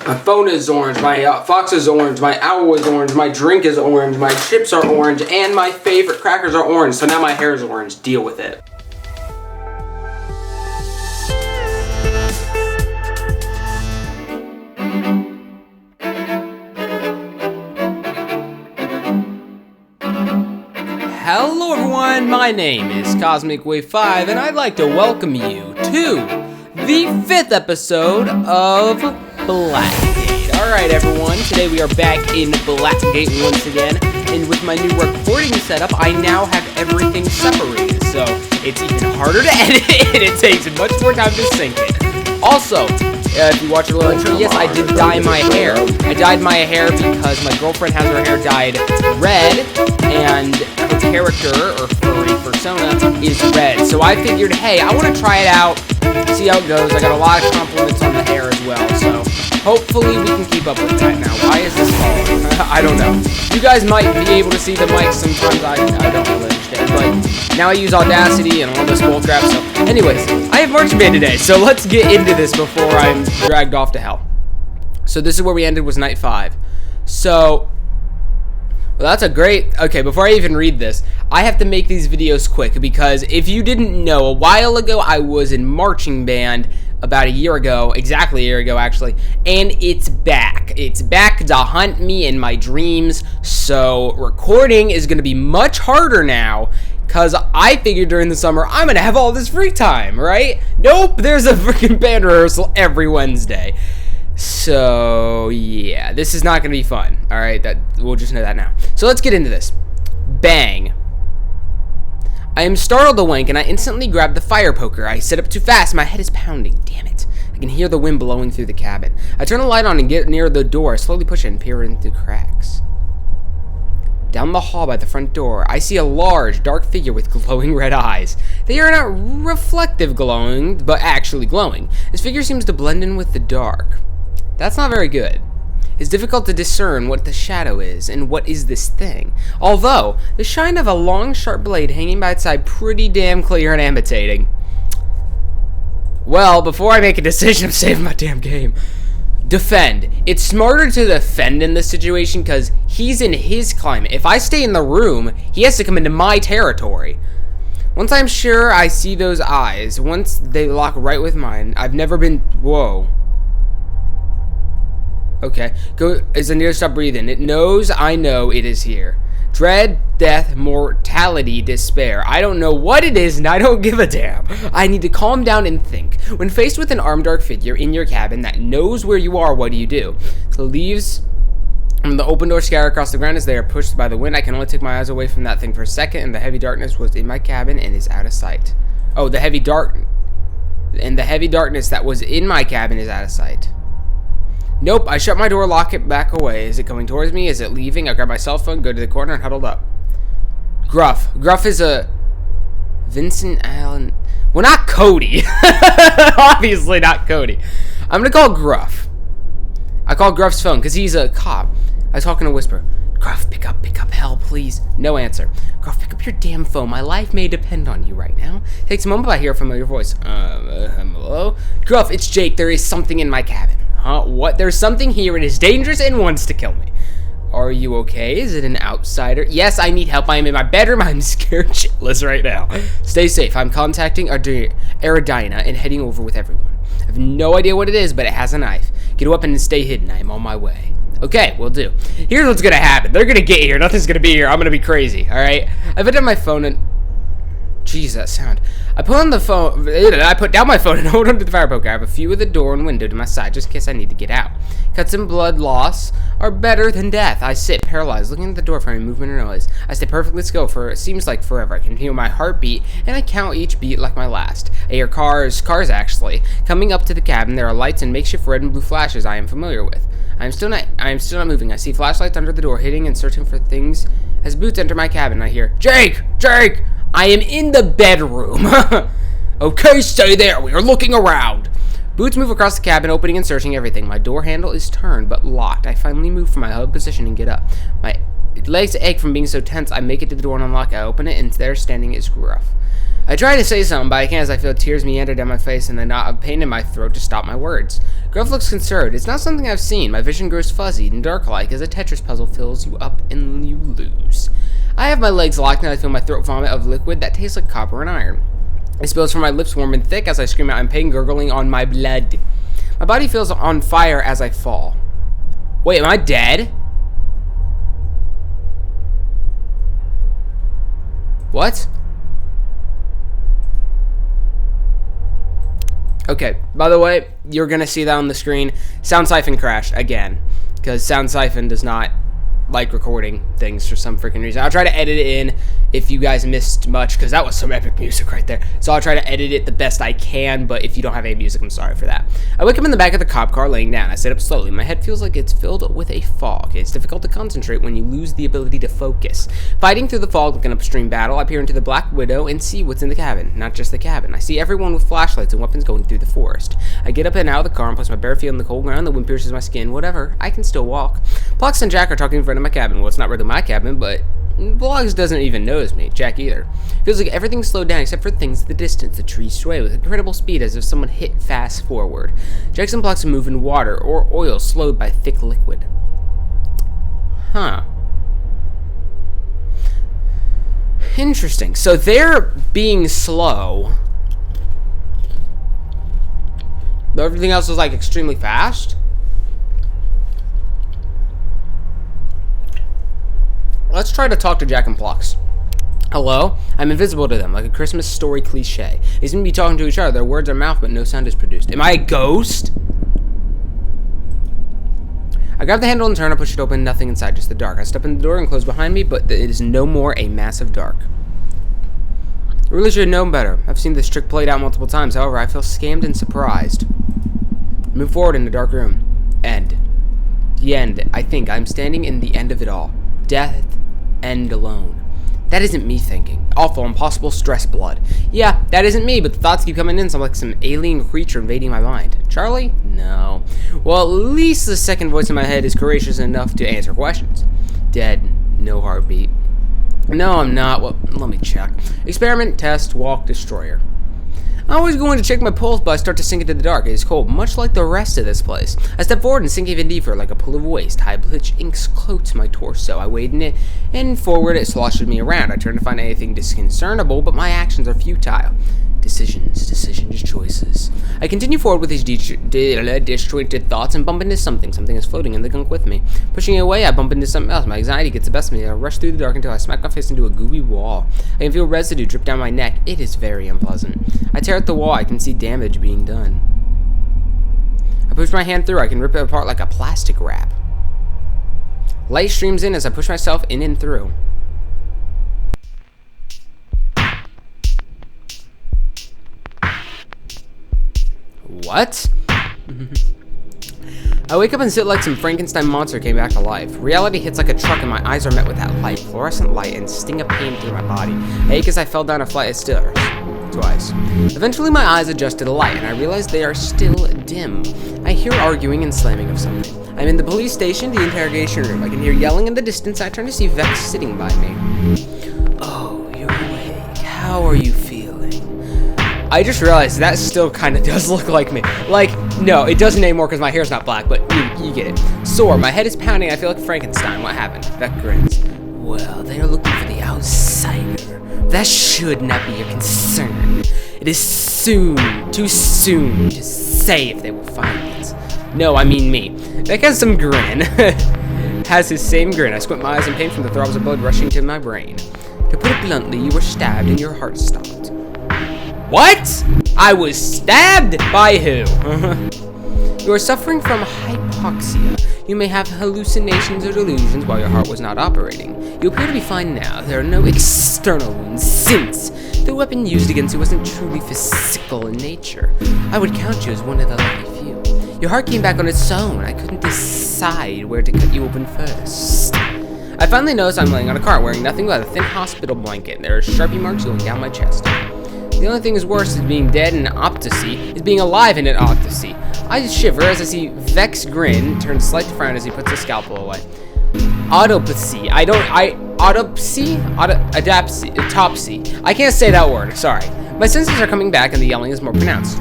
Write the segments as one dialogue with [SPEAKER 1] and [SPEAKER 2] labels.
[SPEAKER 1] My phone is orange, my fox is orange, my owl is orange, my drink is orange, my chips are orange, and my favorite crackers are orange, so now my hair is orange. Deal with it. Hello everyone, my name is Cosmic Wave 5, and I'd like to welcome you to the 5th episode of Blackgate. Alright everyone, today we are back in Blackgate once again, and with my new recording setup, I now have everything separated, so it's even harder to edit, and it takes much more time to sync it. Also, if you watch a little intro, yes, I did dye my hair. I dyed my hair because my girlfriend has her hair dyed red, and her character, or furry persona, is red. So I figured, hey, I want to try it out, see how it goes. I got a lot of compliments on the hair as well, so hopefully we can keep up with that now. Why is this falling? I don't know. You guys might be able to see the mic sometimes. I don't really understand, but now I use Audacity and all this bullcrap, so anyways, I have marching band today, so let's get into this before I'm dragged off to hell. So this is where we ended, was night 5. So, well, that's a great, okay, before I even read this, I have to make these videos quick, because if you didn't know, a while ago I was in marching band, about a year ago, exactly a year ago actually, and it's back. It's back to haunt me in my dreams, so recording is going to be much harder now, because I figured during the summer, I'm going to have all this free time, right? Nope, there's a freaking band rehearsal every Wednesday. So, yeah, this is not going to be fun, all right? We'll just know that now. So let's get into this. Bang. I am startled awake, and I instantly grab the fire poker. I sit up too fast. My head is pounding. Damn it. I can hear the wind blowing through the cabin. I turn the light on and get near the door. I slowly push it and peer into cracks. Down the hall by the front door, I see a large, dark figure with glowing red eyes. They are not reflective glowing, but actually glowing. This figure seems to blend in with the dark. That's not very good. It's difficult to discern what the shadow is and what is this thing. Although, the shine of a long, sharp blade hanging by its side pretty damn clear and imitating. Well, before I make a decision, I'm saving my damn game. Defend. It's smarter to defend in this situation because he's in his climate. If I stay in the room, he has to come into my territory. Once I'm sure I see those eyes, once they lock right with mine, I've never been... Whoa. Okay. Go as I need to stop breathing. It knows I know it is here. Dread, death, mortality, despair. I don't know what it is, and I don't give a damn. I need to calm down and think. When faced with an armed dark figure in your cabin that knows where you are, what do? The leaves from the open door scatter across the ground as they are pushed by the wind. I can only take my eyes away from that thing for a second, and the heavy darkness was in my cabin and is out of sight. Oh, the heavy darkness that was in my cabin is out of sight. Nope, I shut my door, lock it back away. Is it coming towards me? Is it leaving? I grab my cell phone, go to the corner, and huddled up. Gruff. Gruff is a... Vincent Allen... Well, not Cody. Obviously not Cody. I'm gonna call Gruff. I call Gruff's phone, because he's a cop. I talk in a whisper. Gruff, pick up, hell, please. No answer. Gruff, pick up your damn phone. My life may depend on you right now. Takes a moment, but I hear a familiar voice. Hello? Gruff, it's Jake. There is something in my cabin. Huh? What? There's something here. It is dangerous and wants to kill me. Are you okay? Is it an outsider? Yes, I need help. I am in my bedroom. I'm scared shitless right now. Stay safe. I'm contacting Aridina and heading over with everyone. I have no idea what it is, but it has a knife. Get a weapon and stay hidden. I am on my way. Okay, will do. Here's what's gonna happen. They're gonna get here. Nothing's gonna be here. I'm gonna be crazy. All right. I put down my phone and... Jeez, that sound. I put down my phone and hold onto the fire poker. I have a few of the door and window to my side just in case I need to get out. Cuts and blood loss are better than death. I sit paralyzed, looking at the door for any movement or noise. I stay perfectly still for it seems like forever. I can feel my heartbeat, and I count each beat like my last. I hear cars actually. Coming up to the cabin, there are lights and makeshift red and blue flashes I am familiar with. I am still not moving. I see flashlights under the door, hitting and searching for things. As boots enter my cabin, I hear, Jake! Jake! I am in the bedroom. Okay, stay there. We are looking around. Boots move across the cabin, opening and searching everything. My door handle is turned, but locked. I finally move from my hug position and get up. My legs ache from being so tense. I make it to the door and unlock. I open it, and there standing is Gruff. I try to say something, but I can't as I feel tears meander down my face and the knot of pain in my throat to stop my words. Gruff looks concerned. It's not something I've seen. My vision grows fuzzy and dark-like as a Tetris puzzle fills you up and you lose. I have my legs locked and I feel my throat vomit of liquid that tastes like copper and iron. It spills from my lips warm and thick as I scream out in pain, gurgling on my blood. My body feels on fire as I fall. Wait, am I dead? What? Okay, by the way, you're gonna see that on the screen. Sound Siphon crashed again, because Sound Siphon does not like recording things for some freaking reason. I'll try to edit it in if you guys missed much, because that was some epic music right there. So I'll try to edit it the best I can, but if you don't have any music, I'm sorry for that. I wake up in the back of the cop car laying down. I sit up slowly. My head feels like it's filled with a fog. It's difficult to concentrate when you lose the ability to focus. Fighting through the fog like an upstream battle, I peer into the Black Widow and see what's in the cabin. Not just the cabin. I see everyone with flashlights and weapons going through the forest. I get up and out of the car and place my bare feet on the cold ground. The wind pierces my skin. Whatever. I can still walk. Pox and Jack are talking in front of my cabin. Well, it's not really my cabin, but Blogs doesn't even notice me, Jack either. Feels like everything's slowed down except for things in the distance. The trees sway with incredible speed as if someone hit fast forward. Jack's and blocks move in water or oil slowed by thick liquid. Huh. Interesting. So they're being slow. But everything else was like extremely fast. Let's try to talk to Jack and Plux. Hello? I'm invisible to them, like a Christmas story cliche. They seem to be talking to each other. Their words are mouth, but no sound is produced. Am I a ghost? I grab the handle and turn. I push it open. Nothing inside, just the dark. I step in the door and close behind me, but it is no more a massive dark. I really should have known better. I've seen this trick played out multiple times. However, I feel scammed and surprised. Move forward in the dark room. End. The end. I think I'm standing in the end of it all. Death. End alone. That isn't me thinking. Awful, impossible, stress blood. Yeah, that isn't me, but the thoughts keep coming in. So I'm like some alien creature invading my mind. Charlie? No. Well, at least the second voice in my head is courageous enough to answer questions. Dead. No heartbeat. No, I'm not. Well, let me check. Experiment, test, walk, destroyer. I'm always going to check my pulse, but I start to sink into the dark. It is cold, much like the rest of this place. I step forward and sink even deeper, like a pool of waste. High-pitched ink coats my torso. I wade in it, and forward it sloshes me around. I turn to find anything disconcertible, but my actions are futile. Decisions, choices. I continue forward with these disjointed thoughts and bump into something. Something is floating in the gunk with me. Pushing it away, I bump into something else. My anxiety gets the best of me. I rush through the dark until I smack my face into a gooey wall. I can feel residue drip down my neck. It is very unpleasant. I tear at the wall. I can see damage being done. I push my hand through. I can rip it apart like a plastic wrap. Light streams in as I push myself in and through. What? I wake up and sit like some Frankenstein monster came back to life. Reality hits like a truck and my eyes are met with that light, fluorescent light, and sting of pain through my body. I ache as I fell down a flight of stairs. Twice. Eventually my eyes adjust to the light and I realize they are still dim. I hear arguing and slamming of something. I'm in the police station, the interrogation room. I can hear yelling in the distance. I turn to see Vex sitting by me. Oh, you're awake. How are you feeling? I just realized that still kind of does look like me. Like, no, it doesn't anymore because my hair's not black, but you get it. Sore, my head is pounding, I feel like Frankenstein. What happened? Vex grins. Well, they are looking for the outsider. That should not be your concern. It is too soon to say if they will find it. No, I mean me. Vex has some grin. Has his same grin. I squint my eyes in pain from the throbs of blood rushing to my brain. To put it bluntly, you were stabbed and your heart stopped. What? I was stabbed? By who? You are suffering from hypoxia. You may have hallucinations or delusions while your heart was not operating. You appear to be fine now. There are no external wounds since the weapon used against you wasn't truly physical in nature. I would count you as one of the lucky few. Your heart came back on its own. I couldn't decide where to cut you open first. I finally noticed I'm laying on a cart wearing nothing but a thin hospital blanket. There are Sharpie marks going down my chest. The only thing is worse than being dead in an autopsy is being alive in an autopsy. I shiver as I see Vex grin, turn slight to frown as he puts the scalpel away. autopsy. Autopsy. I can't say that word, sorry. My senses are coming back and the yelling is more pronounced.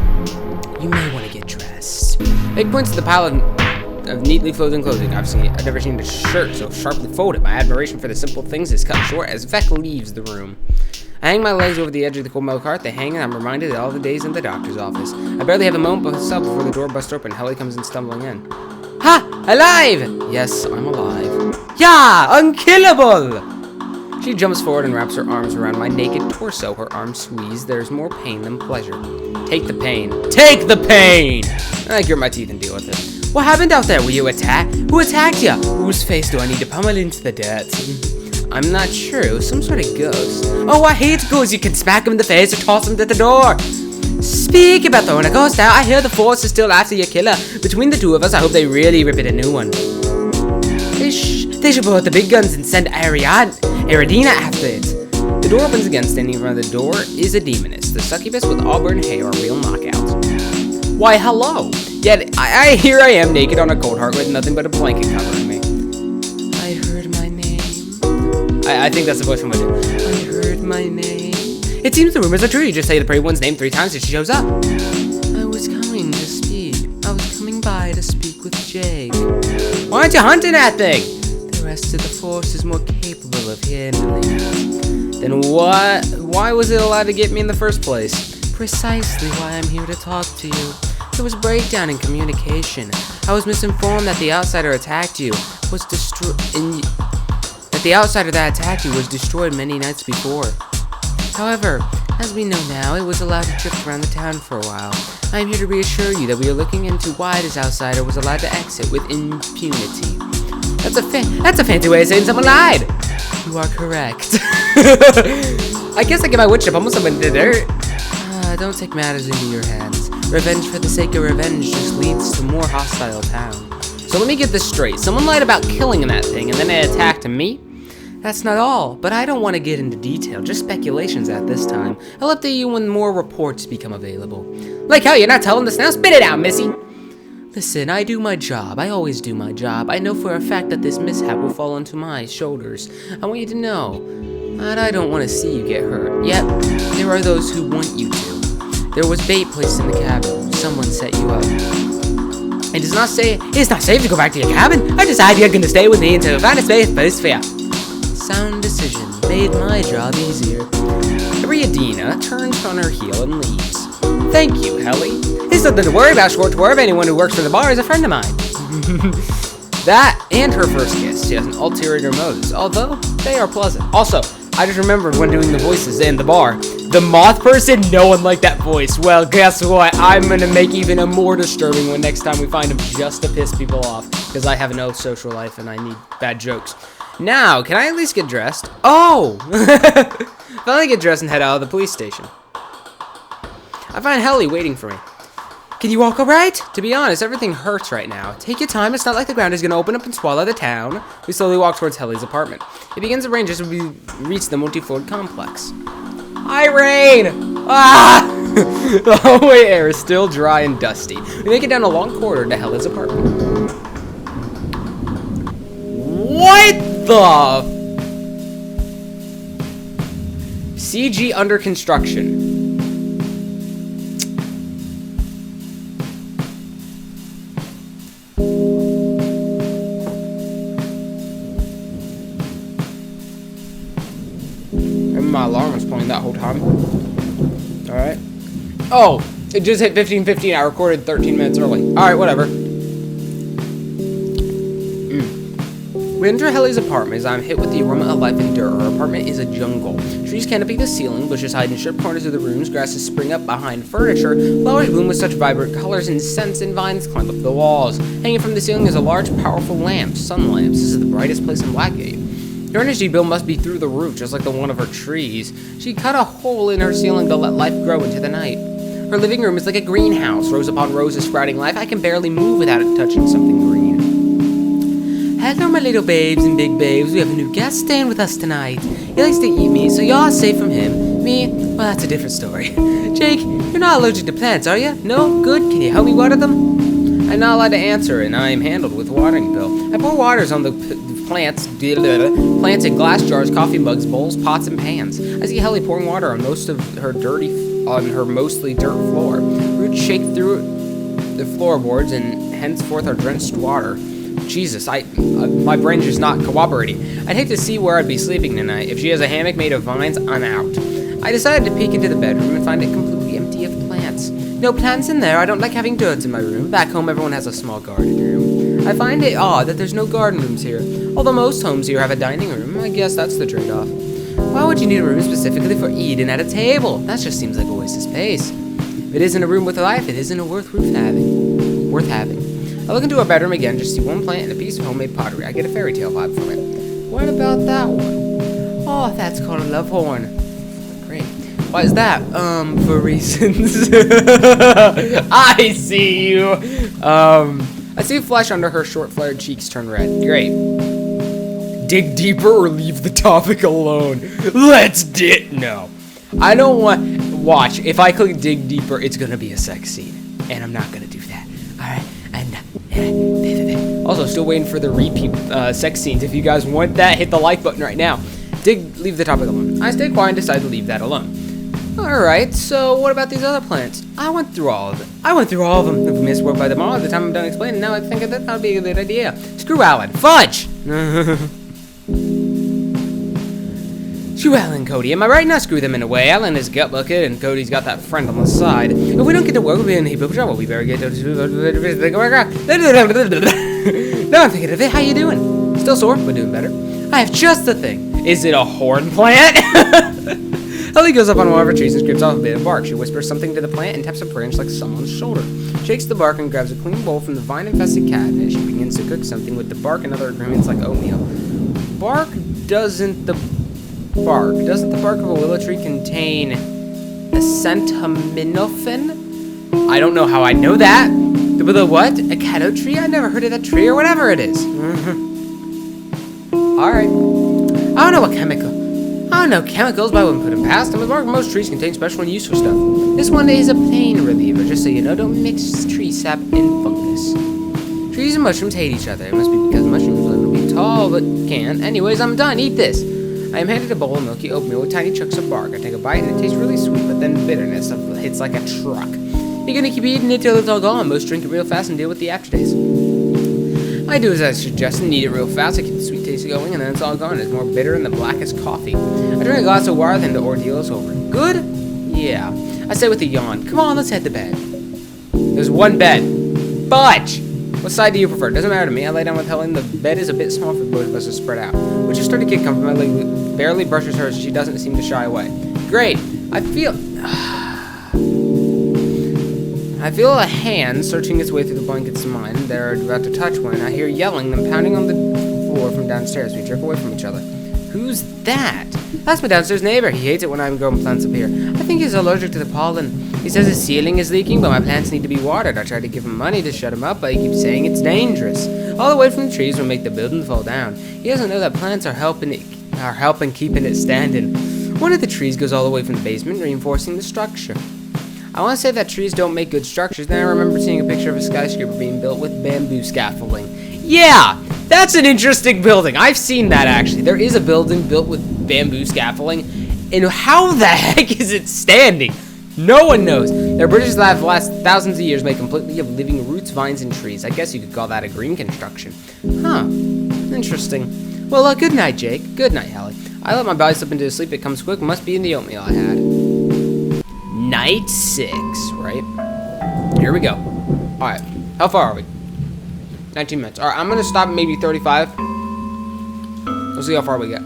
[SPEAKER 1] You may want to get dressed. Jayke points to the pile of neatly folded clothing. I've never seen a shirt so sharply folded. My admiration for the simple things is cut short as Vec leaves the room. I hang my legs over the edge of the cold metal cart. They hang and I'm reminded of all the days in the doctor's office. I barely have a moment myself before the door busts open. Helly comes in stumbling in. Ha! Alive! Yes, I'm alive. Yeah! Unkillable! She jumps forward and wraps her arms around my naked torso. Her arms squeeze. There's more pain than pleasure. Take the pain. Take the pain! I grit my teeth and deal with it. What happened out there? Were you attacked? Who attacked you? Whose face do I need to pummel into the dirt? I'm not sure. It was some sort of ghost. Oh, I hate ghosts. You can smack him in the face or toss him to the door. Speak about throwing a ghost out. I hear the force is still after your killer. Between the two of us, I hope they really rip it a new one. They should pull out the big guns and send Aridina after it. The door opens again. Standing in front of the door is a demoness. The succubus with auburn hair, a real knockout. Why, hello. Yet, here I am, naked on a cold heart with nothing but a blanket covering me. I heard my name. I think that's the voice from Window. I heard my name. It seems the rumors are true. You just say the pretty one's name 3 times and she shows up. I was coming to speak. I was coming by to speak with Jayke. Why aren't you hunting that thing? The rest of the force is more capable of handling it. Then why was it allowed to get me in the first place? Precisely why I'm here to talk to you. There was breakdown in communication. I was misinformed that the outsider attacked you was destroyed many nights before. However, as we know now, it was allowed to drift around the town for a while. I am here to reassure you that we are looking into why this outsider was allowed to exit with impunity. That's a fancy way of saying someone lied. You are correct. I guess I get my wood chip almost in the dirt. Don't take matters into your hands. Revenge for the sake of revenge just leads to more hostile town. So let me get this straight. Someone lied about killing that thing and then they attacked me? That's not all, but I don't want to get into detail, just speculations at this time. I'll update you when more reports become available. Like how you're not telling us now? Spit it out, missy! Listen, I do my job. I always do my job. I know for a fact that this mishap will fall onto my shoulders. I want you to know that I don't want to see you get hurt. Yet, there are those who want you to. There was bait placed in the cabin. Someone set you up. It's not safe to go back to your cabin. I decided you're gonna stay with me until you find a space most fair. Sound decision made my job easier. Aridina turns on her heel and leaves. Thank you, Helly. There's nothing to worry about, Schwartz. Anyone who works for the bar is a friend of mine. That and her first kiss. She has an ulterior motives, although they are pleasant. Also, I just remembered when doing the voices in the bar. The moth person, no one liked that voice. Well, guess what? I'm gonna make even a more disturbing one next time we find him just to piss people off. Because I have no social life and I need bad jokes. Now, can I at least get dressed? Oh! Finally get dressed and head out of the police station. I find Helly waiting for me. Can you walk alright? To be honest, everything hurts right now. Take your time, it's not like the ground is gonna open up and swallow the town. We slowly walk towards Helly's apartment. It begins to rain just as we reach the multi-floored complex. Hi, rain! Ah! The hallway air is still dry and dusty. We make it down a long corridor to Helly's apartment. What the? CG under construction. My alarm was playing that whole time. Alright. Oh, it just hit 15:15. I recorded 13 minutes early. Alright, whatever. We enter Helly's apartment as I'm hit with the aroma of life and dirt. Her apartment is a jungle. Trees canopy the ceiling, bushes hide in sharp corners of the rooms, grasses spring up behind furniture, flowers bloom with such vibrant colors and scents, and vines climb up the walls. Hanging from the ceiling is a large, powerful lamp, sun lamps. This is the brightest place in Blackgate. Her energy bill must be through the roof, just like the one of her trees. She cut a hole in her ceiling to let life grow into the night. Her living room is like a greenhouse, rows upon rows of sprouting life. I can barely move without it touching something green. Hello, my little babes and big babes. We have a new guest staying with us tonight. He likes to eat me, so y'all safe from him. Me, well, that's a different story. Jayke, you're not allergic to plants, are you? No? Good. Can you help me water them? I'm not allowed to answer, and I am handled with a watering pill. I pour waters on the plants in glass jars, coffee mugs, bowls, pots, and pans. I see Helly pouring water on her mostly dirt floor. Roots shake through the floorboards and henceforth are drenched water. Jesus, my brain's just not cooperating. I'd hate to see where I'd be sleeping tonight. If she has a hammock made of vines, I'm out. I decided to peek into the bedroom and find it completely empty of plants. No plants in there. I don't like having dirt in my room. Back home, everyone has a small garden room. I find it odd that there's no garden rooms here. Although most homes here have a dining room, I guess that's the trade-off. Why would you need a room specifically for eating at a table? That just seems like a waste of space. If it isn't a room with a life, it isn't worth having. I look into our bedroom again, just see one plant and a piece of homemade pottery. I get a fairy tale vibe from it. What about that one? Oh, that's called a love horn. Great. Why is that? For reasons. I see you. I see flesh under her short flared cheeks turn red. Great. Dig deeper or leave the topic alone. No. I don't want... Watch. If I click dig deeper, it's gonna be a sex scene. And I'm not gonna do that. Alright. Also, still waiting for the repeat sex scenes. If you guys want that, hit the like button right now. Leave the topic alone. I stayed quiet and decided to leave that alone. Alright, so what about these other plants? I went through all of them. If we missed work by tomorrow, the time I'm done explaining, now I think that would be a good idea. Screw Alan. Fudge! Screw Alan and Cody. Am I right? Now screw them in a way. Alan is gut bucket and Cody's got that friend on the side. If we don't get to work, we'll be in a heap of trouble. We better get to... Now I'm thinking of it. How you doing? Still sore, but doing better. I have just the thing. Is it a horn plant? Ellie goes up on one of her trees and scrapes off a bit of bark. She whispers something to the plant and taps a branch like someone's shoulder. Shakes the bark and grabs a clean bowl from the vine-infested cabinet. She begins to cook something with the bark and other ingredients like oatmeal. Doesn't the bark of a willow tree contain acetaminophen? I don't know how I know that. The what? A caddo tree? I never heard of that tree or whatever it is. Alright. I don't know chemicals, but I wouldn't put them past them. The bark of most trees contain special and useful stuff. This one is a pain reliever, just so you know. Don't mix tree sap and fungus. Trees and mushrooms hate each other. It must be because mushrooms will be tall, but can't. Anyways, I'm done. Eat this. I am handed a bowl of milky oatmeal with tiny chunks of bark. I take a bite and it tastes really sweet, but then bitterness hits like a truck. You're gonna keep eating it till it's all gone. Most drink it real fast and deal with the aftertaste. I do as I suggest and eat it real fast. I keep the sweet taste going and then it's all gone. It's more bitter than the blackest coffee. I drink a glass of water, then the ordeal is over. Good? Yeah. I say with a yawn. Come on, let's head to bed. There's one bed. Budge! What side do you prefer? Doesn't matter to me. I lay down with Helen. The bed is a bit small for both of us to spread out. Which is starting to get comfortable. My leg barely brushes hers. She doesn't seem to shy away. Great. I feel a hand searching its way through the blankets of mine. They're about to touch one. I hear yelling, them pounding on the floor from downstairs. We jerk away from each other. Who's that? That's my downstairs neighbor. He hates it when I'm growing plants up here. I think he's allergic to the pollen. He says his ceiling is leaking, but my plants need to be watered. I tried to give him money to shut him up, but he keeps saying it's dangerous. All the way from the trees will make the building fall down. He doesn't know that plants are helping keeping it standing. One of the trees goes all the way from the basement, reinforcing the structure. I want to say that trees don't make good structures. Then I remember seeing a picture of a skyscraper being built with bamboo scaffolding. Yeah, that's an interesting building. I've seen that actually. There is a building built with bamboo scaffolding, and how the heck is it standing? No one knows. They're bridges that have lasted thousands of years made completely of living roots, vines, and trees. I guess you could call that a green construction. Huh. Interesting. Well, good night, Jake. Good night, Hallie. I let my body slip into sleep. It comes quick. Must be in the oatmeal I had. Night 6, right? Here we go. Alright. How far are we? 19 minutes. Alright, I'm going to stop at maybe 35. Let's see how far we get.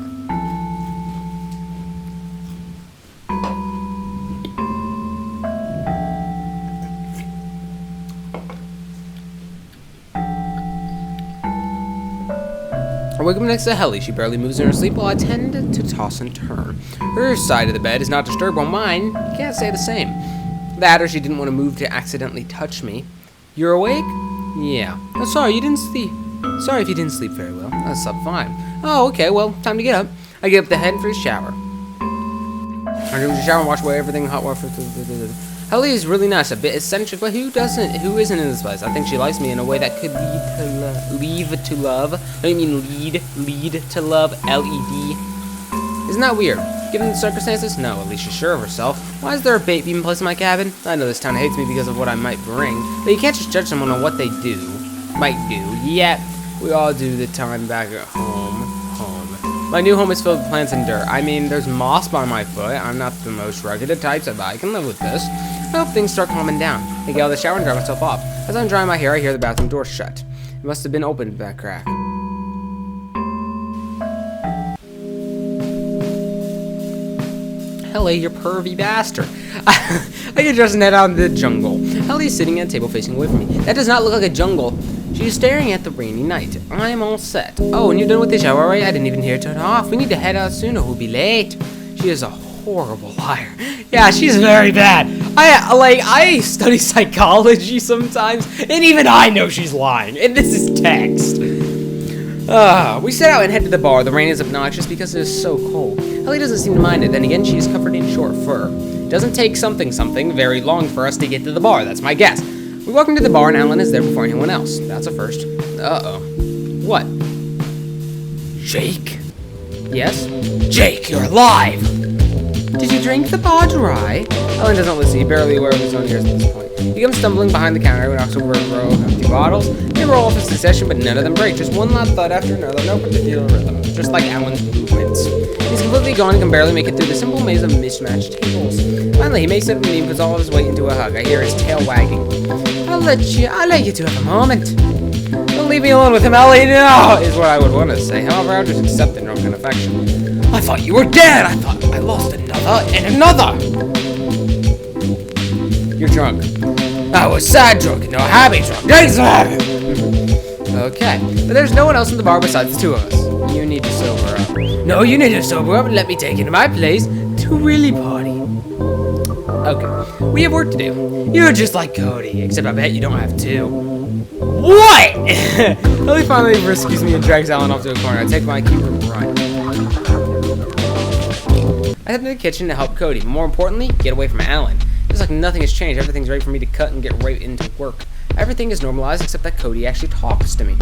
[SPEAKER 1] I wake up next to Helly. She barely moves in her sleep while I tend to toss and turn. Her side of the bed is not disturbed, while mine, you can't say the same. That or she didn't want to move to accidentally touch me. You're awake? Yeah. Oh, sorry, you didn't sleep. Sorry if you didn't sleep very well. I slept fine. Oh, okay, well, time to get up. I get up to head for a shower. I go to the shower and wash away everything hot water. Ellie is really nice, a bit eccentric, but who isn't in this place? I think she likes me in a way that could lead to love. I mean lead to love, L-E-D. Isn't that weird? Given the circumstances? No, at least she's sure of herself. Why is there a bait being placed in my cabin? I know this town hates me because of what I might bring, but you can't just judge someone on what they might do. Yet, we all do the time back at home. My new home is filled with plants and dirt. I mean, there's moss by my foot. I'm not the most rugged of types, but I can live with this. I hope things start calming down. I get out of the shower and dry myself off. As I'm drying my hair, I hear the bathroom door shut. It must have been opened by that crack. Helly, you pervy bastard. I get dressed and head out into the jungle. Helly's sitting at a table facing away from me. That does not look like a jungle. She's staring at the rainy night. I am all set. Oh, and you're done with the shower, right? I didn't even hear it turn off. We need to head out soon or we'll be late. She is a horrible liar. Yeah, she's very bad. I study psychology sometimes, and even I know she's lying. And this is text. We set out and head to the bar. The rain is obnoxious because it is so cold. Ellie doesn't seem to mind it. Then again, she is covered in short fur. It doesn't take something very long for us to get to the bar. That's my guess. We walk into the bar and Alan is there before anyone else. That's a first. Uh-oh. What? Jayke? Yes? Jayke, you're alive! Did you drink the bar dry? Alan doesn't listen. He barely aware of his own ears at this point. He comes stumbling behind the counter and knocks over a row of empty bottles. They roll off in succession, but none of them break. Just one loud thud after another, no particular rhythm. Just like Alan's movements. He's completely gone and can barely make it through the simple maze of mismatched tables. Finally, he makes it to me and puts all of his weight into a hug. I hear his tail wagging. I'll let you to have a moment. Don't leave me alone with him, Ellie, no! Is what I would want to say. However, I'll just accept the drunken affection. I thought you were dead! I thought I lost another and another! You're drunk. I was sad drunk, no happy drunk. Okay, but there's no one else in the bar besides the two of us. You need to sober up. No, you need to sober up and let me take you to my place to really party. Okay, we have work to do. You're just like Cody, except I bet you don't have two. What? Ellie finally rescues me and drags Alan off to a corner. I take my cue and run. I head to the kitchen to help Cody, but more importantly, get away from Alan. It's like nothing has changed. Everything's ready for me to cut and get right into work. Everything is normalized except that Cody actually talks to me.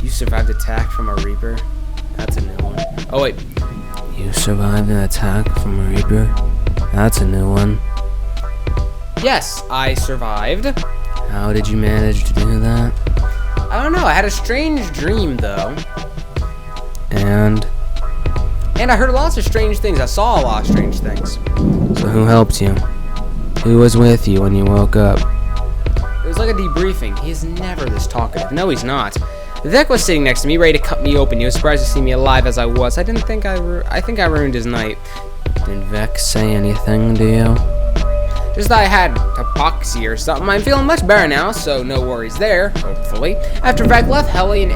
[SPEAKER 1] You survived attack from a Reaper? That's a new one. Oh wait. You survived an attack from a Reaper? That's a new one. Yes, I survived. How did you manage to do that? I don't know. I had a strange dream though. And I heard lots of strange things. I saw a lot of strange things. So who helped you? Who was with you when you woke up? It was like a debriefing. He is never this talkative. No, he's not. Vec was sitting next to me, ready to cut me open. He was surprised to see me alive as I was. I think I ruined his night. Did Vec say anything to you? Just that I had hypoxia or something. I'm feeling much better now, so no worries there, hopefully. After Vec left, Helly and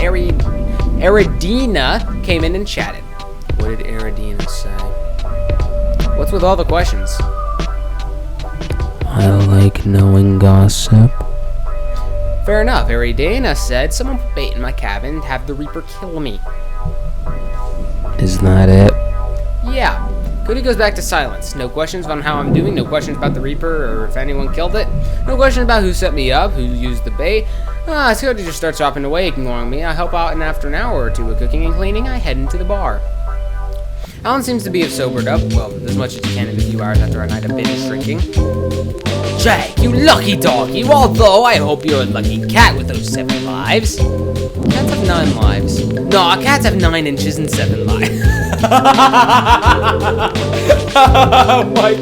[SPEAKER 1] Eridina came in and chatted. What did Eridina say? What's with all the questions? I like knowing gossip. Fair enough. Eridina said someone put bait in my cabin and have the Reaper kill me. Is that it? Yeah. Cody goes back to silence. No questions on how I'm doing. No questions about the Reaper or if anyone killed it. No questions about who set me up, who used the bait. Cody just starts dropping away, ignoring me. I help out, and after an hour or two of cooking and cleaning, I head into the bar. Alan seems to be sobered up, well, as much as he can in a few hours after a night of binge drinking. Jayke, you lucky doggy, although I hope you're a lucky cat with those 7 lives. Cats have 9 lives. No, cats have 9 inches and 7 lives. Oh my,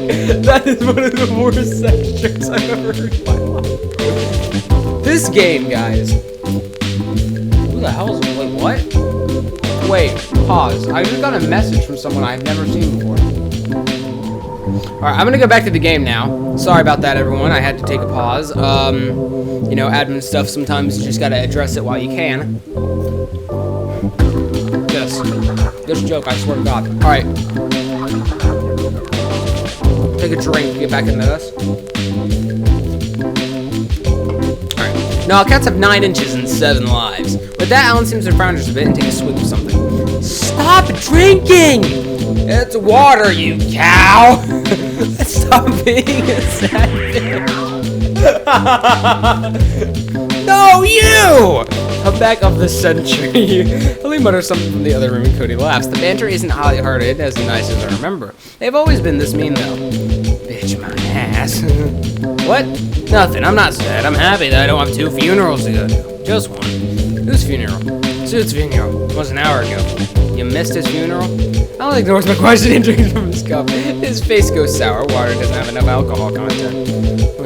[SPEAKER 1] that is one of the worst sex jokes I've ever heard in my life. This game, guys. Who the hell is, wait, what? Wait, pause. I just got a message from someone I've never seen before. Alright, I'm gonna go back to the game now. Sorry about that, everyone. I had to take a pause. You know, admin stuff, sometimes you just gotta address it while you can. This joke, I swear to God. Alright. Take a drink, get back into this. Alright. No, cats have 9 inches and 7 lives. With that, Alan seems to frown just a bit and take a swig of something. Stop drinking! It's water, you cow! Stop being a sad bitch. No, you! Comeback of the century. Lily mutters something from the other room and Cody laughs. The banter isn't high-hearted, as nice as I remember. They've always been this mean, though. Bitch, my ass. What? Nothing. I'm not sad. I'm happy that I don't have 2 funerals to go to. Just one. Whose funeral? Suit's funeral. It was an hour ago. You missed his funeral? Alan ignores my question and drinks from his cup. His face goes sour. Water doesn't have enough alcohol content.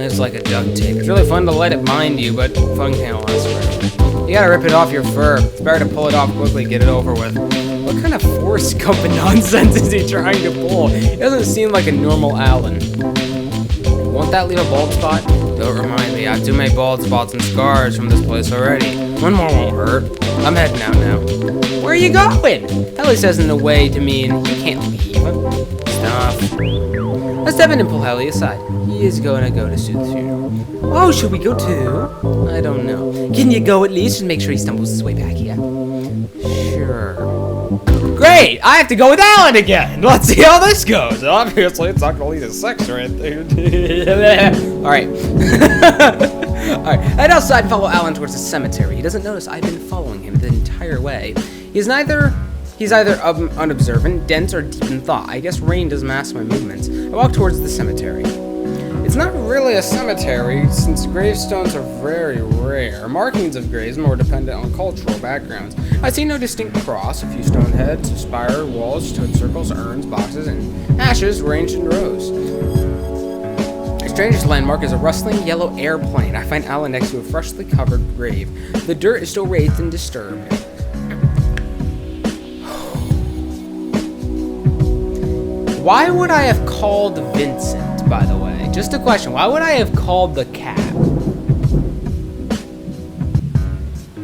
[SPEAKER 1] It's like a duct tape. It's really fun to let it bind you, but fun can't last forever. You gotta rip it off your fur. It's better to pull it off quickly, get it over with. What kind of Forrest Gump nonsense is he trying to pull? He doesn't seem like a normal Alan. Won't that leave a bald spot? Don't remind me, I have too many bald spots and scars from this place already. One more won't hurt. I'm heading out now. Where are you going? Ellie says in a way to mean, you can't leave. Stop. I step in and pull Ellie aside. He is going to go to Sue's funeral. Oh, should we go too? I don't know. Can you go at least and make sure he stumbles his way back here? Sure. Great! I have to go with Alan again! Let's see how this goes. Obviously, it's not going to lead to sex right there. Alright. Alright. Head outside and follow Alan towards the cemetery. He doesn't notice I've been following him the entire way. He's either unobservant, dense, or deep in thought. I guess rain does mask my movements. I walk towards the cemetery. It's not really a cemetery, since gravestones are very rare. Markings of graves more dependent on cultural backgrounds. I see no distinct cross, a few stone heads, spire, walls, stone circles, urns, boxes, and ashes ranged in rows. The strangest landmark is a rustling yellow airplane. I find Alan next to a freshly covered grave. The dirt is still raised and disturbed. Why would I have called Vincent, by the way? Just a question. Why would I have called the cab?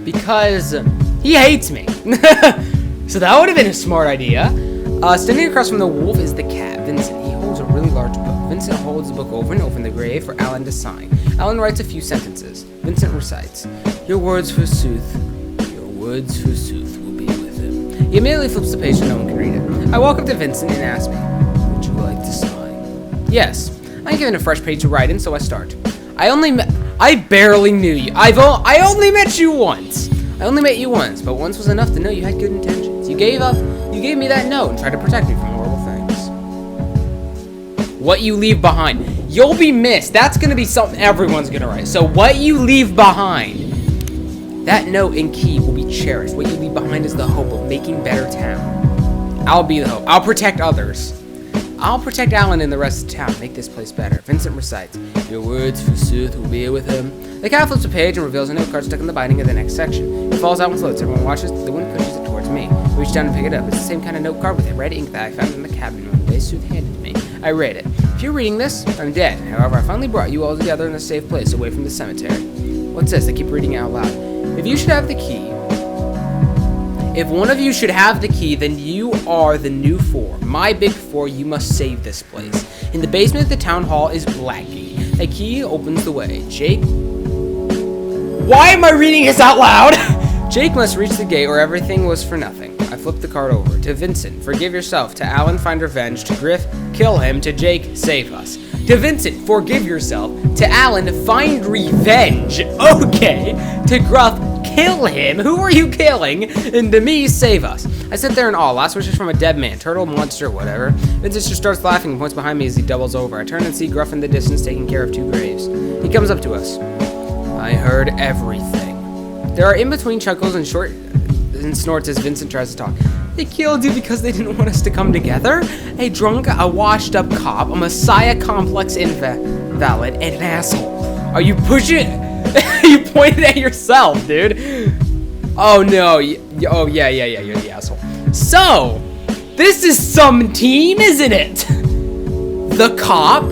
[SPEAKER 1] Because he hates me. So that would have been a smart idea. Standing across from the wolf is the cab, Vincent. He holds a really large book. Vincent holds the book over and over in the grave for Alan to sign. Alan writes a few sentences. Vincent recites, "Your words forsooth, your words forsooth will be with him." He immediately flips the page so no one can read it. I walk up to Vincent and ask me, "Would you like to sign?" Yes. I'm given a fresh page to write in, so I start. I barely knew you. I only met you once. But once was enough to know you had good intentions. You gave me that note and tried to protect me from horrible things. What you leave behind. You'll be missed. That's gonna be something everyone's gonna write. So what you leave behind. That note and key will be cherished. What you leave behind is the hope of making better town. I'll be the hope. I'll protect others. I'll protect Alan and the rest of town, make this place better. Vincent recites, "Your words, forsooth, will be with him." The cat flips a page and reveals a note card stuck in the binding of the next section. It falls out and floats. Everyone watches. The wind pushes it towards me. I reach down and pick it up. It's the same kind of note card with a red ink that I found in the cabin when Sooth handed to me. I read it. "If you're reading this, I'm dead. However, I finally brought you all together in a safe place away from the cemetery." What's this? I keep reading it out loud. If one of you should have the key, then you are the new 4. My big 4, you must save this place. In the basement of the town hall is Blackgate. A key opens the way. Jayke... Why am I reading this out loud? Jayke must reach the gate or everything was for nothing. I flip the card over. To Vincent, forgive yourself. To Alan, find revenge. To Griff, kill him. To Jayke, save us. To Vincent, forgive yourself. To Alan, find revenge. Okay. To Gruff, kill him. Who are you killing? And to me, save us. I sit there in awe. Last wishes from a dead man, turtle, monster, whatever. Vincent just starts laughing and points behind me as he doubles over. I turn and see Gruff in the distance taking care of 2 graves. He comes up to us. I heard everything. There are in-between chuckles and short and snorts as Vincent tries to talk. They killed you because they didn't want us to come together? A drunk, a washed-up cop, a messiah complex invalid, and an asshole. Are you pushing? You pointed at yourself, dude. Oh no. Oh yeah, you're the asshole. So, this is some team, isn't it? The cop,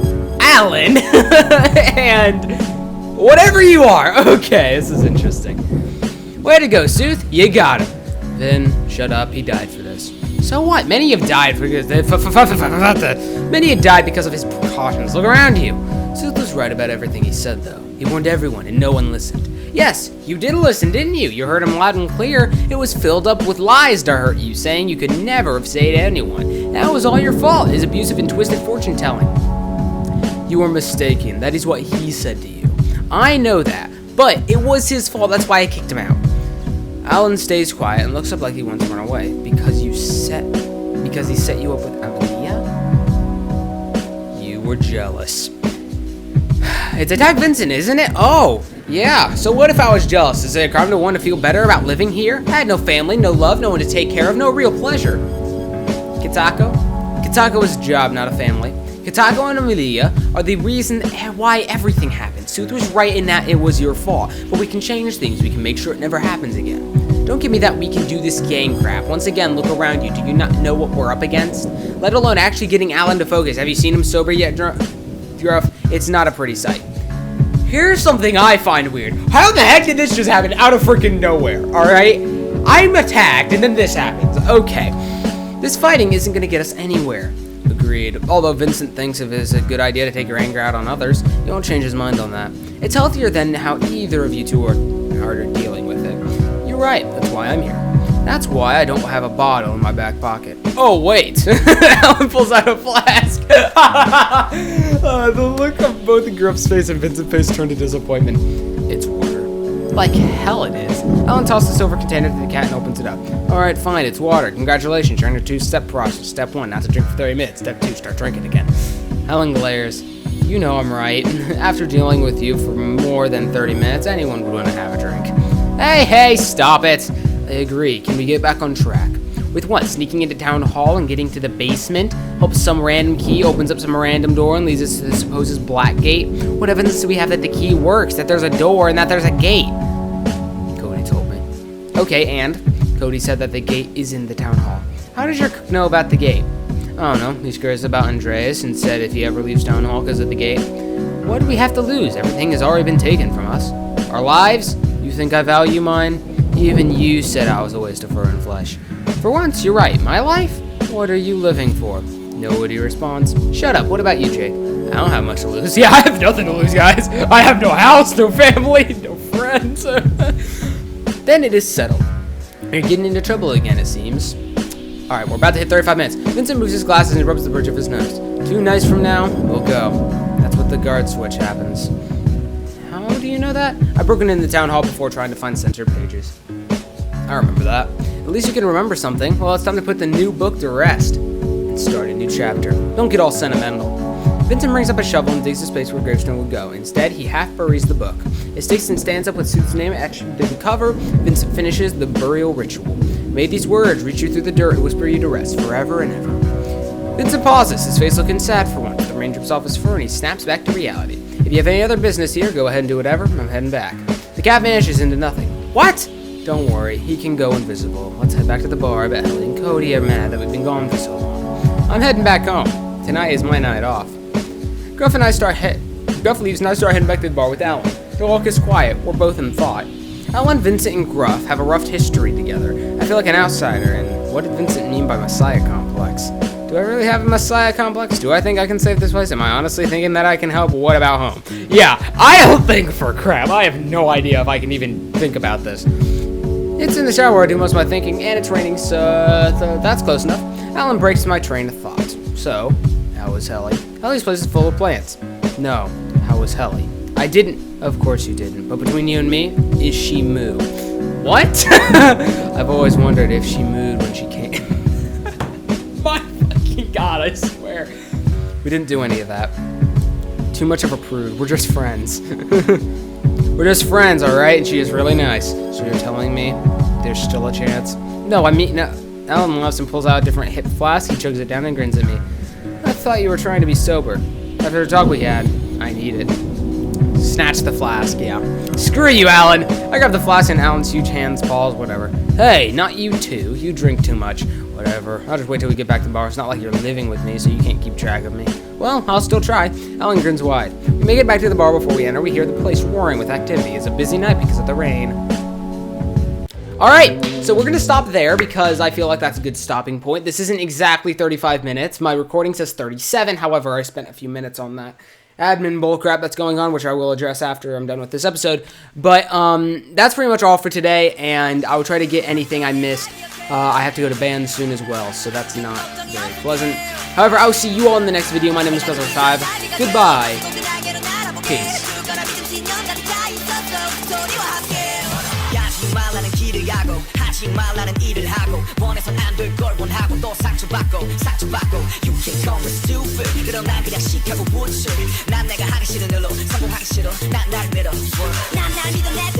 [SPEAKER 1] Alan, and whatever you are. Okay, this is interesting. Way to go, Sooth. You got him. Then, shut up. He died for this. So what? Many have died because of his precautions. Look around you. Sooth was right about everything he said, though. He warned everyone, and no one listened. Yes, you did listen, didn't you? You heard him loud and clear. It was filled up with lies to hurt you, saying you could never have saved anyone. That was all your fault, his abusive and twisted fortune-telling. You were mistaken. That is what he said to you. I know that, but it was his fault. That's why I kicked him out. Alan stays quiet and looks up like he wants to run away. Because he set you up with Amelia? You were jealous. It's Attack Vincent, isn't it? Oh, yeah. So what if I was jealous? Is it a crime to want to feel better about living here? I had no family, no love, no one to take care of, no real pleasure. Kitako? Kitako is a job, not a family. Kitako and Amelia are the reason why everything happened. Sooth was right in that it was your fault, but we can change things. We can make sure it never happens again. Don't give me that we can do this gang crap. Once again, look around you. Do you not know what we're up against? Let alone actually getting Alan to focus. Have you seen him sober yet, Gruff? It's not a pretty sight. Here's something I find weird. How the heck did this just happen out of freaking nowhere, alright? I'm attacked, and then this happens. Okay. This fighting isn't going to get us anywhere. Agreed. Although Vincent thinks it is a good idea to take your anger out on others, he won't change his mind on that. It's healthier than how either of you two are dealing with it. You're right. That's why I'm here. That's why I don't have a bottle in my back pocket. Oh, wait. Alan pulls out a flask. The look of both Gruff's face and Vincent's face turned to disappointment. It's water. Like hell it is. Alan tosses the silver container to the cat and opens it up. Alright, fine, it's water. Congratulations, you're in a two-step process. Step 1, not to drink for 30 minutes. Step 2, start drinking again. Alan glares. You know I'm right. After dealing with you for more than 30 minutes, anyone would want to have a drink. Hey, stop it. I agree. Can we get back on track? With what? Sneaking into town hall and getting to the basement? Hope some random key opens up some random door and leads us to the supposed Blackgate? What evidence do we have that the key works, that there's a door, and that there's a gate? Cody told me. Okay, and? Cody said that the gate is in the town hall. How does your cook know about the gate? I don't know. He's curious about Andreas and said if he ever leaves town hall because of the gate. What do we have to lose? Everything has already been taken from us. Our lives? You think I value mine? Even you said I was a waste of fur and flesh. For once, you're right. My life? What are you living for? Nobody responds. Shut up. What about you, Jake? I don't have much to lose. Yeah, I have nothing to lose, guys. I have no house, no family, no friends. Then it is settled. You're getting into trouble again, it seems. Alright, we're about to hit 35 minutes. Vincent moves his glasses and rubs the bridge of his nose. 2 nights from now, we'll go. That's what the guard switch happens. How do you know that? I broke into the town hall before trying to find censored pages. I remember that. At least you can remember something. Well, it's time to put the new book to rest. And start a new chapter. Don't get all sentimental. Vincent brings up a shovel and digs a space where gravestone would go. Instead, he half buries the book. It sticks and stands up with Sooth's name etched into the cover. Vincent finishes the burial ritual. May these words reach you through the dirt and whisper you to rest forever and ever. Vincent pauses, his face looking sad for once. The rain drips off his fur and he snaps back to reality. If you have any other business here, go ahead and do whatever. I'm heading back. The cat vanishes into nothing. What? Don't worry, he can go invisible. Let's head back to the bar. I bet Ellie and Cody are mad that we've been gone for so long. I'm heading back home. Tonight is my night off. Gruff leaves and I start heading back to the bar with Alan. The walk is quiet. We're both in thought. Alan, Vincent, and Gruff have a rough history together. I feel like an outsider, and what did Vincent mean by Messiah complex? Do I really have a Messiah complex? Do I think I can save this place? Am I honestly thinking that I can help? What about home? Yeah, I don't think for crap. I have no idea if I can even think about this. It's in the shower where I do most of my thinking, and it's raining, so that's close enough. Alan breaks my train of thought. So, how was Helly? Helly's place is full of plants. No, how was Helly? I didn't. Of course you didn't. But between you and me, is she moo? What? I've always wondered if she mooed when she came. My fucking God, I swear. We didn't do any of that. Too much of a prude. We're just friends. We're just friends, alright? And she is really nice. So you're telling me there's still a chance? No, I mean, no. Alan laughs and pulls out a different hip flask. He chugs it down and grins at me. I thought you were trying to be sober. After the talk we had, I need it. Snatch the flask, yeah. Screw you, Alan! I grab the flask in Alan's huge hands, paws, whatever. Hey, not you too. You drink too much. Whatever. I'll just wait till we get back to the bar. It's not like you're living with me, so you can't keep track of me. Well, I'll still try. Alan grins wide. We make it back to the bar before we enter. We hear the place roaring with activity. It's a busy night because of the rain. Alright, so we're going to stop there because I feel like that's a good stopping point. This isn't exactly 35 minutes. My recording says 37. However, I spent a few minutes on that admin bullcrap that's going on, which I will address after I'm done with this episode. But that's pretty much all for today, and I will try to get anything I missed. I have to go to band soon as well, so that's not very pleasant. However, I will see you all in the next video. My name is Haworth-wood. Goodbye. Peace.
[SPEAKER 2] 하지 말라는 일을 하고 원해선 안 될 걸 원하고 또 상처받고 You can call me stupid 그럼 난 그냥 시카고 우출 난 내가 하기 싫은 일로 성공하기 싫어 난 날 믿어 난 날 믿어 내